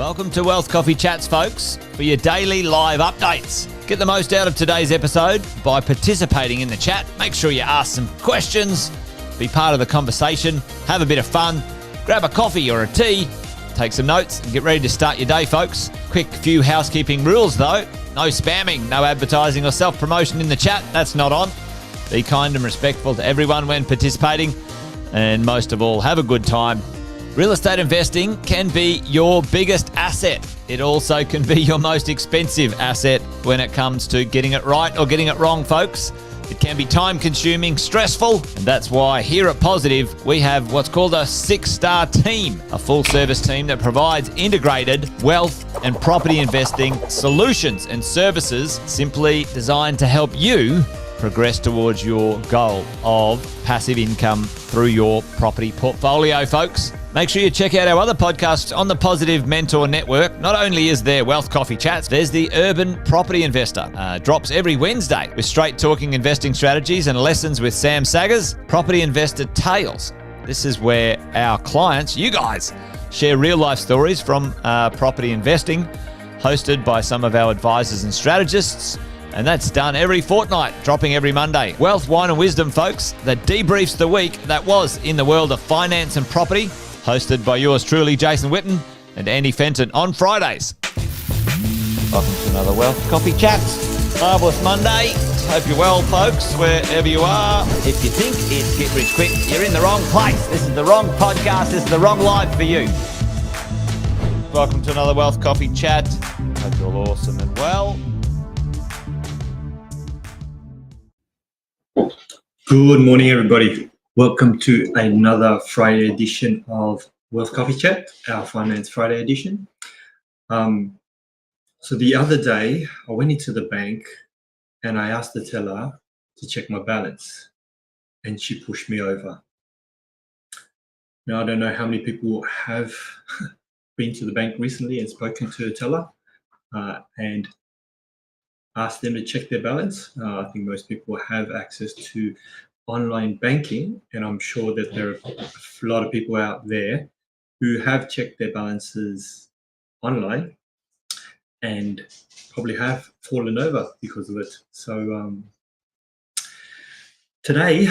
Welcome to Wealth Coffee Chats, folks, for your daily live updates. Get the most out of today's episode by participating in the chat. Make sure you ask some questions, be part of the conversation, have a bit of fun, grab a coffee or a tea, take some notes, and get ready to start your day, folks. Quick few housekeeping rules, though. No spamming, no advertising or self-promotion in the chat. That's not on. Be kind and respectful to everyone when participating. And most of all, have a good time. Real estate investing can be your biggest asset. It also can be your most expensive asset when it comes to getting it right or getting it wrong, folks. It can be time-consuming, stressful, and that's why here at Positive, we have what's called a 6-star team, a full-service team that provides integrated wealth and property investing solutions and services simply designed to help you progress towards your goal of passive income through your property portfolio, folks. Make sure you check out our other podcasts on the Positive Mentor Network. Not only is there Wealth Coffee Chats, there's the Urban Property Investor. Drops every Wednesday with straight talking investing strategies and lessons with Sam Saggers. Property Investor Tales. This is where our clients, you guys, share real life stories from property investing, hosted by some of our advisors and strategists. And that's done every fortnight, dropping every Monday. Wealth, Wine and Wisdom, folks, that debriefs the week that was in the world of finance and property, hosted by yours truly, Jason Witten and Andy Fenton on Fridays. Welcome to another Wealth Coffee Chats. Marvellous Monday. Hope you're well, folks, wherever you are. If you think it's Get Rich Quick, you're in the wrong place. This is the wrong podcast. This is the wrong live for you. Welcome to another Wealth Coffee Chat. Hope you're all awesome and well. Good morning, everybody. Welcome to another Friday edition of Wealth Coffee Chat, our Finance Friday edition. So the other day, I went into the bank and I asked the teller to check my balance, and she pushed me over. Now, I don't know how many people have been to the bank recently and spoken to a teller and asked them to check their balance. I think most people have access to online banking, and I'm sure that there are a lot of people out there who have checked their balances online and probably have fallen over because of it. So today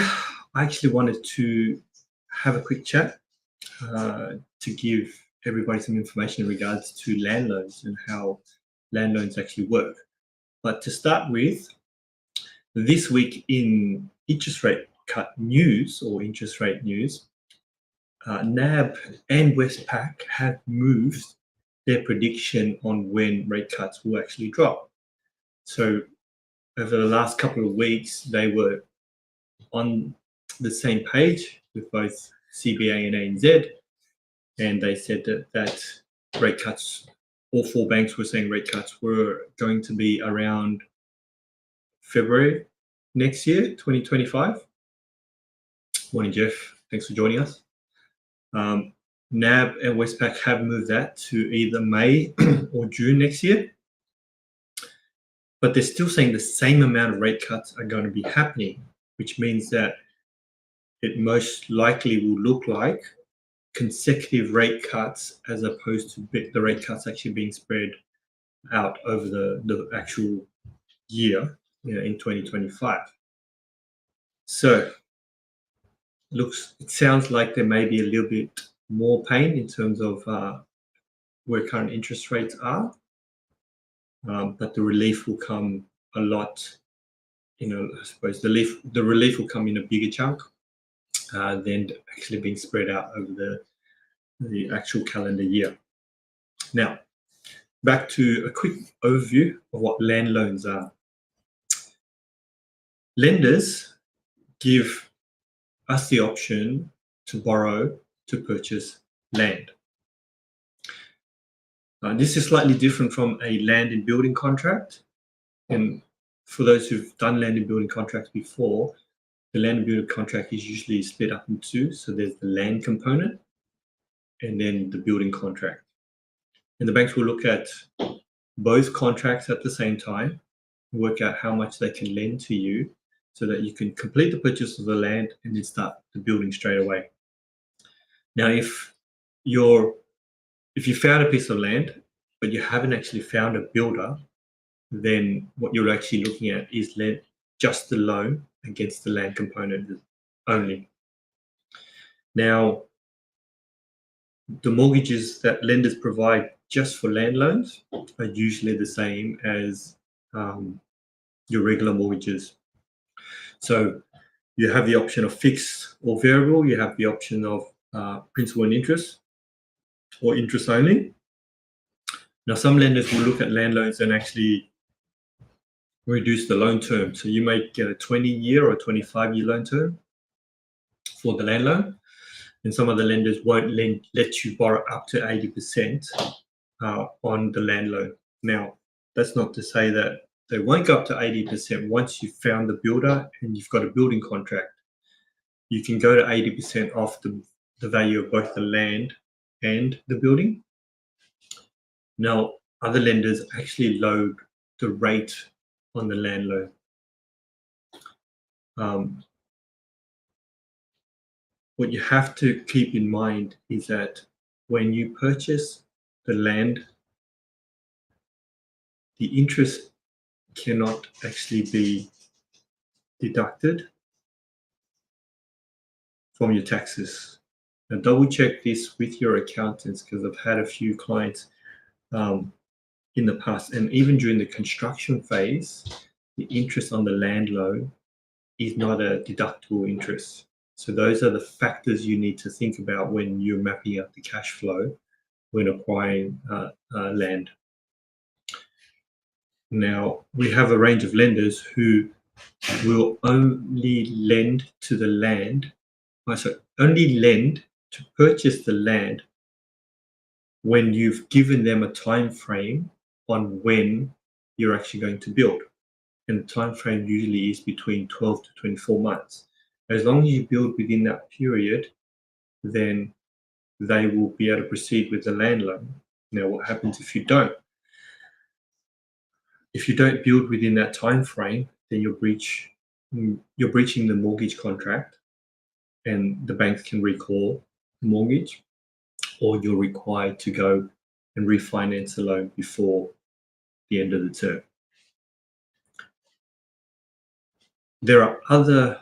I actually wanted to have a quick chat to give everybody some information in regards to land loans and how land loans actually work. But to start with, this week in interest rate cut news or interest rate news, NAB and Westpac have moved their prediction on when rate cuts will actually drop. So over the last couple of weeks, they were on the same page with both CBA and ANZ, and they said that rate cuts, all four banks were saying rate cuts were going to be around February next year, 2025. Morning, Jeff. Thanks for joining us. NAB and Westpac have moved that to either May or June next year. But they're still saying the same amount of rate cuts are going to be happening, which means that it most likely will look like consecutive rate cuts as opposed to the rate cuts actually being spread out over the actual year, in 2025. So it sounds like there may be a little bit more pain in terms of where current interest rates are, but the relief will come a lot. I suppose the relief will come in a bigger chunk than actually being spread out over the actual calendar year. Now, back to a quick overview of what land loans are. Lenders give us the option to borrow to purchase land. This is slightly different from a land and building contract. And for those who've done land and building contracts before, the land and building contract is usually split up in two. So there's the land component and then the building contract. And the banks will look at both contracts at the same time, work out how much they can lend to you so that you can complete the purchase of the land and then start the building straight away. Now, if you found a piece of land but you haven't actually found a builder, then what you're actually looking at is just the loan against the land component only. Now, the mortgages that lenders provide just for land loans are usually the same as your regular mortgages. So you have the option of fixed or variable. You have the option of principal and interest or interest only. Now, some lenders will look at land loans and actually reduce the loan term. So you may get a 20-year or 25-year loan term for the land loan. And some of the lenders won't let you borrow up to 80% on the land loan. Now, that's not to say that they won't go up to 80% once you've found the builder and you've got a building contract. You can go to 80% off the value of both the land and the building. Now, other lenders actually load the rate on the land loan. What you have to keep in mind is that when you purchase the land, the interest cannot actually be deducted from your taxes. Now, double check this with your accountants, because I've had a few clients in the past, and even during the construction phase, the interest on the land loan is not a deductible interest. So those are the factors you need to think about when you're mapping out the cash flow when acquiring land. Now, we have a range of lenders who will only lend to the land, only lend to purchase the land when you've given them a time frame on when you're actually going to build. And the time frame usually is between 12 to 24 months. As long as you build within that period, then they will be able to proceed with the land loan. Now, what happens if you don't? If you don't build within that time frame, then you're breaching the mortgage contract, and the banks can recall the mortgage, or you're required to go and refinance the loan before the end of the term. There are other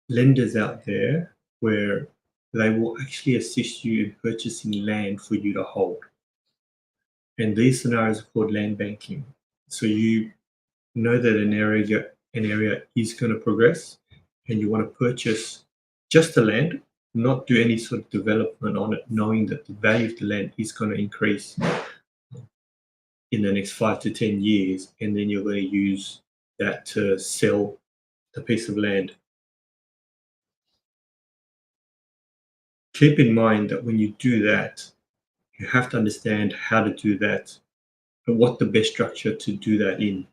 lenders out there where they will actually assist you in purchasing land for you to hold. And these scenarios are called land banking. So you know that an area is going to progress, and you want to purchase just the land, not do any sort of development on it, knowing that the value of the land is going to increase in the next 5 to 10 years, and then you're going to use that to sell the piece of land. Keep in mind that when you do that, you have to understand how to do that and what the best structure to do that in.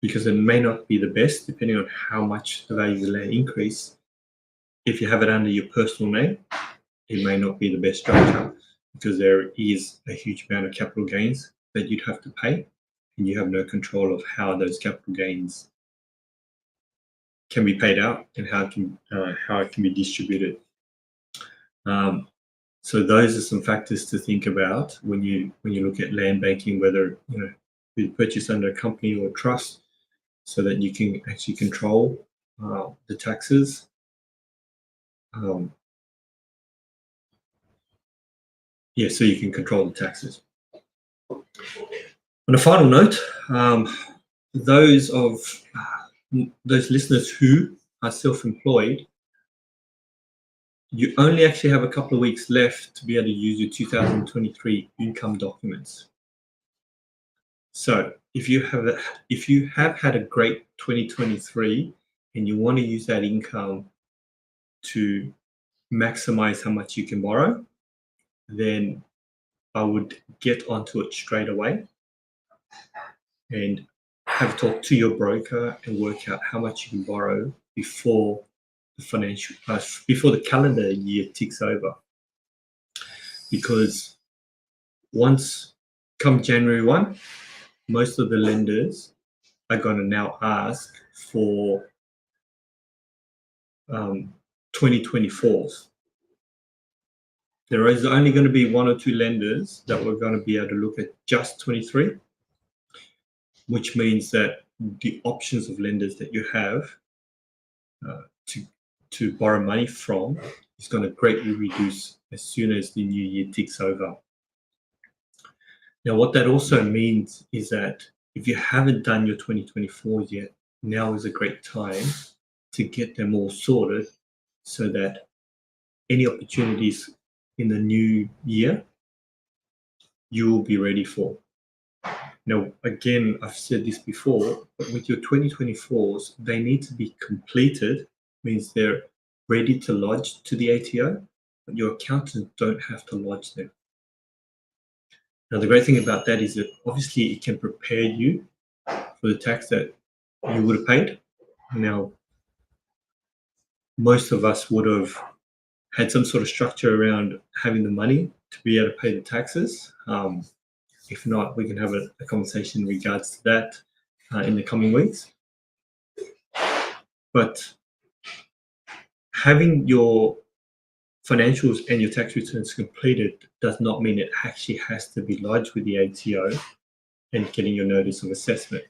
Because it may not be the best, depending on how much the value of the land increase. If you have it under your personal name, it may not be the best structure, because there is a huge amount of capital gains that you'd have to pay, and you have no control of how those capital gains can be paid out and how it can be distributed. So those are some factors to think about when you look at land banking, whether you purchase under a company or a trust, so that you can actually control the taxes. So you can control the taxes. On a final note, those listeners who are self-employed, you only actually have a couple of weeks left to be able to use your 2023 income documents. So if you have had a great 2023 and you want to use that income to maximize how much you can borrow, then I would get onto it straight away and have a talk to your broker and work out how much you can borrow before the calendar year ticks over. Because once come January 1, most of the lenders are going to now ask for 2024s. there is only going to be 1 or 2 lenders that we're going to be able to look at just 23, which means that the options of lenders that you have to borrow money from is going to greatly reduce as soon as the new year ticks over. Now, what that also means is that if you haven't done your 2024 yet, now is a great time to get them all sorted so that any opportunities in the new year, you will be ready for. Now, again, I've said this before, but with your 2024s, they need to be completed, means they're ready to lodge to the ATO, but your accountants don't have to lodge them. Now, the great thing about that is that obviously it can prepare you for the tax that you would have paid. Now, most of us would have had some sort of structure around having the money to be able to pay the taxes. If not, we can have a conversation in regards to that in the coming weeks. But having your financials and your tax returns completed does not mean it actually has to be lodged with the ATO and getting your notice of assessment.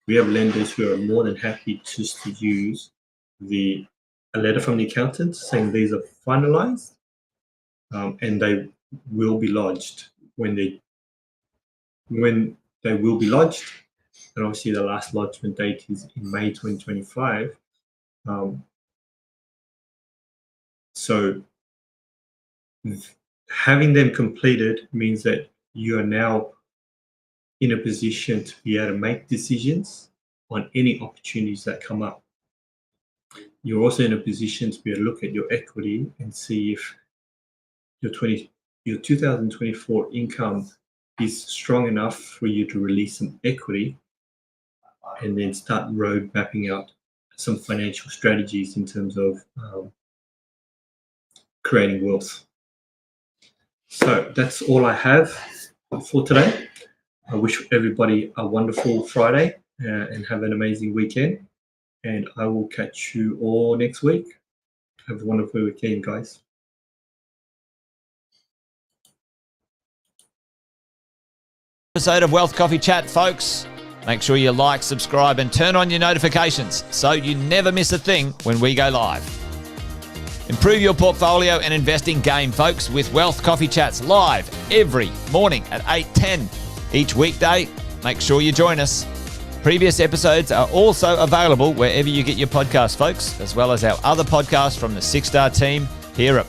We have lenders who are more than happy just to use a letter from the accountant saying these are finalized, and they will be lodged when they will be lodged. And obviously the last lodgement date is in May 2025. So having them completed means that you are now in a position to be able to make decisions on any opportunities that come up. You're also in a position to be able to look at your equity and see if your 2024 income is strong enough for you to release some equity and then start road mapping out some financial strategies in terms of creating wealth. So that's all I have for today. I wish everybody a wonderful Friday and have an amazing weekend. And I will catch you all next week. Have a wonderful weekend, guys. Episode of Wealth Coffee Chat, folks. Make sure you like, subscribe, and turn on your notifications so you never miss a thing when we go live. Improve your portfolio and investing game, folks, with Wealth Coffee Chats live every morning at 8:10 each weekday. Make sure you join us. Previous episodes are also available wherever you get your podcasts, folks, as well as our other podcasts from the Six Star team here at